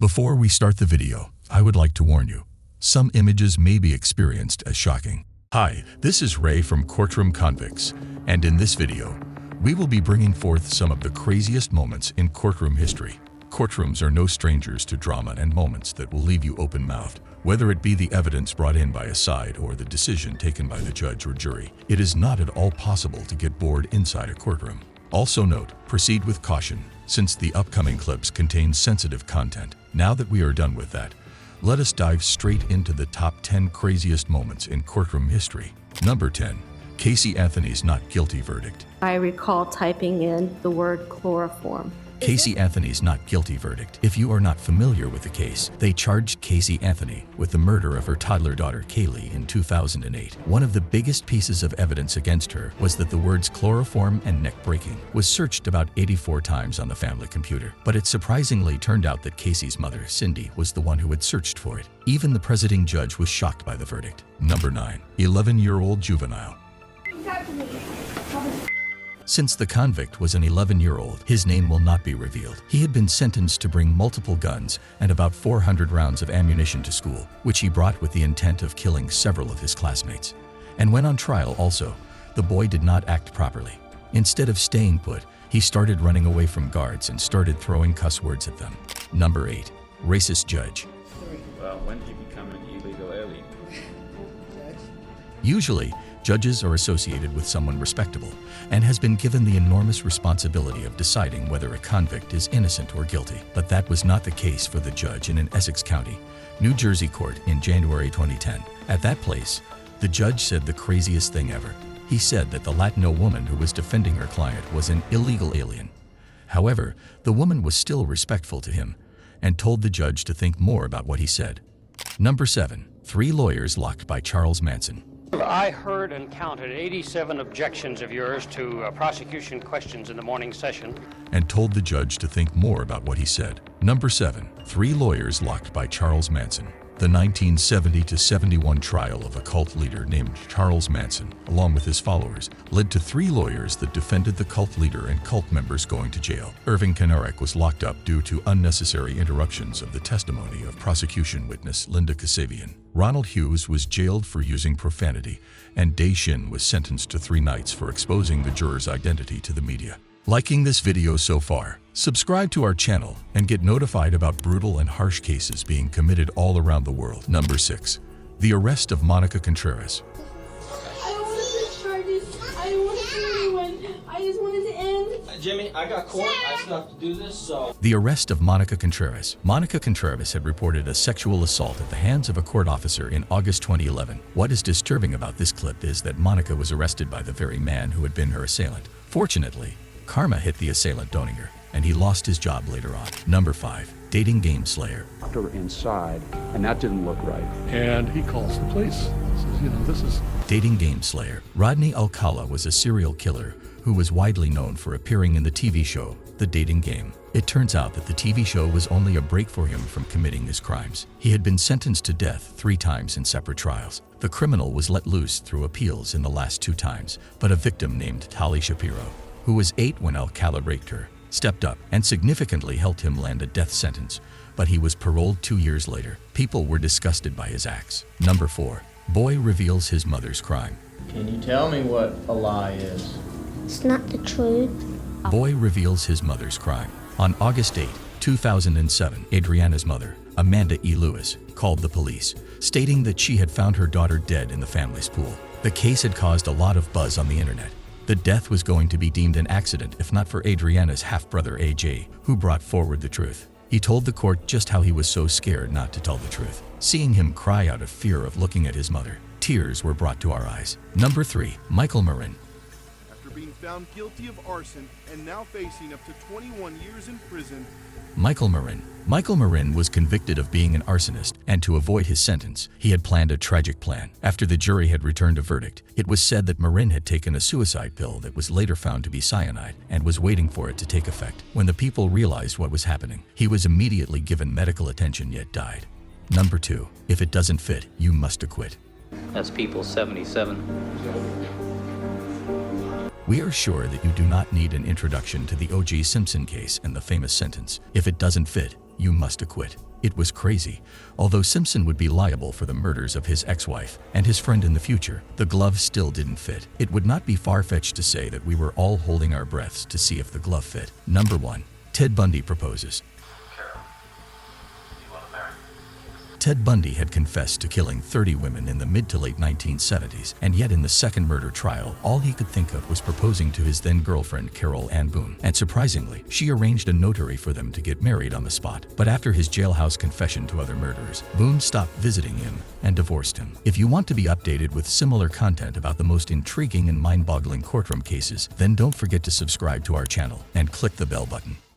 Before we start the video, I would like to warn you. Some images may be experienced as shocking. Hi, this is Ray from CourtroomConvicts, and in this video, we will be bringing forth some of the craziest moments in courtroom history. Courtrooms are no strangers to drama and moments that will leave you open-mouthed. Whether it be the evidence brought in by a side or the decision taken by the judge or jury, it is not at all possible to get bored inside a courtroom. Also note, proceed with caution, since the upcoming clips contain sensitive content. Now that we are done with that, let us dive straight into the top 10 craziest moments in courtroom history. Number 10. Casey Anthony's not guilty verdict. I recall typing in the word chloroform. Casey Anthony's not guilty verdict. If you are not familiar with the case, they charged Casey Anthony with the murder of her toddler daughter Kaylee in 2008. One of the biggest pieces of evidence against her was that the words chloroform and neck breaking was searched about 84 times on the family computer. But it surprisingly turned out that Casey's mother, Cindy, was the one who had searched for it. Even the presiding judge was shocked by the verdict. Number 9. 11-year-old juvenile. Since the convict was an 11-year-old, his name will not be revealed. He had been sentenced to bring multiple guns and about 400 rounds of ammunition to school, which he brought with the intent of killing several of his classmates. And when on trial also, the boy did not act properly. Instead of staying put, he started running away from guards and started throwing cuss words at them. Number 8. Racist judge. Well, when did you become an illegal alien? Usually, judges are associated with someone respectable and has been given the enormous responsibility of deciding whether a convict is innocent or guilty. But that was not the case for the judge in an Essex County, New Jersey court in January 2010. At that place, the judge said the craziest thing ever. He said that the Latino woman who was defending her client was an illegal alien. However, the woman was still respectful to him and told the judge to think more about what he said. Number 7. 3 lawyers locked by Charles Manson. I heard and counted 87 objections of yours to prosecution questions in the morning session. And told the judge to think more about what he said. Number 7. 3 lawyers locked by Charles Manson. The 1970-71 trial of a cult leader named Charles Manson, along with his followers, led to 3 lawyers that defended the cult leader and cult members going to jail. Irving Kanarek was locked up due to unnecessary interruptions of the testimony of prosecution witness Linda Kasabian. Ronald Hughes was jailed for using profanity, and Dae Shin was sentenced to 3 nights for exposing the juror's identity to the media. Liking this video so far, subscribe to our channel and get notified about brutal and harsh cases being committed all around the world. Number 6. The arrest of Monica Contreras. I don't want to press charges. I don't want to do anyone. I just wanted to end. Jimmy, I got court. I still have to do this, so... The arrest of Monica Contreras. Monica Contreras had reported a sexual assault at the hands of a court officer in August 2011. What is disturbing about this clip is that Monica was arrested by the very man who had been her assailant. Fortunately, karma hit the assailant Doninger, and he lost his job later on. Number 5. Dating game slayer. Inside, and that didn't look right. And he calls the police. Says, this is... Dating game slayer. Rodney Alcala was a serial killer who was widely known for appearing in the TV show, The Dating Game. It turns out that the TV show was only a break for him from committing his crimes. He had been sentenced to death 3 times in separate trials. The criminal was let loose through appeals in the last 2 times, but a victim named Tali Shapiro, who was 8 when Alcala raped her, stepped up and significantly helped him land a death sentence, but he was paroled 2 years later. People were disgusted by his acts. Number 4. Boy reveals his mother's crime. Can you tell me what a lie is? It's not the truth. Boy reveals his mother's crime. On August 8, 2007, Adriana's mother, Amanda E. Lewis, called the police, stating that she had found her daughter dead in the family's pool. The case had caused a lot of buzz on the internet. The death was going to be deemed an accident if not for Adriana's half-brother AJ, who brought forward the truth. He told the court just how he was so scared not to tell the truth. Seeing him cry out of fear of looking at his mother, tears were brought to our eyes. Number 3. Michael Marin. After being found guilty of arson and now facing up to 21 years in prison, Michael Marin. Michael Marin was convicted of being an arsonist, and to avoid his sentence, he had planned a tragic plan. After the jury had returned a verdict, it was said that Marin had taken a suicide pill that was later found to be cyanide and was waiting for it to take effect. When the people realized what was happening, he was immediately given medical attention yet died. Number 2. If it doesn't fit, you must acquit. That's people 77. We are sure that you do not need an introduction to the O.J. Simpson case and the famous sentence, "If it doesn't fit, you must acquit." It was crazy. Although Simpson would be liable for the murders of his ex-wife and his friend in the future, the glove still didn't fit. It would not be far-fetched to say that we were all holding our breaths to see if the glove fit. Number 1. Ted Bundy proposes. Ted Bundy had confessed to killing 30 women in the mid to late 1970s, and yet in the second murder trial, all he could think of was proposing to his then-girlfriend Carol Ann Boone. And surprisingly, she arranged a notary for them to get married on the spot. But after his jailhouse confession to other murderers, Boone stopped visiting him and divorced him. If you want to be updated with similar content about the most intriguing and mind-boggling courtroom cases, then don't forget to subscribe to our channel and click the bell button.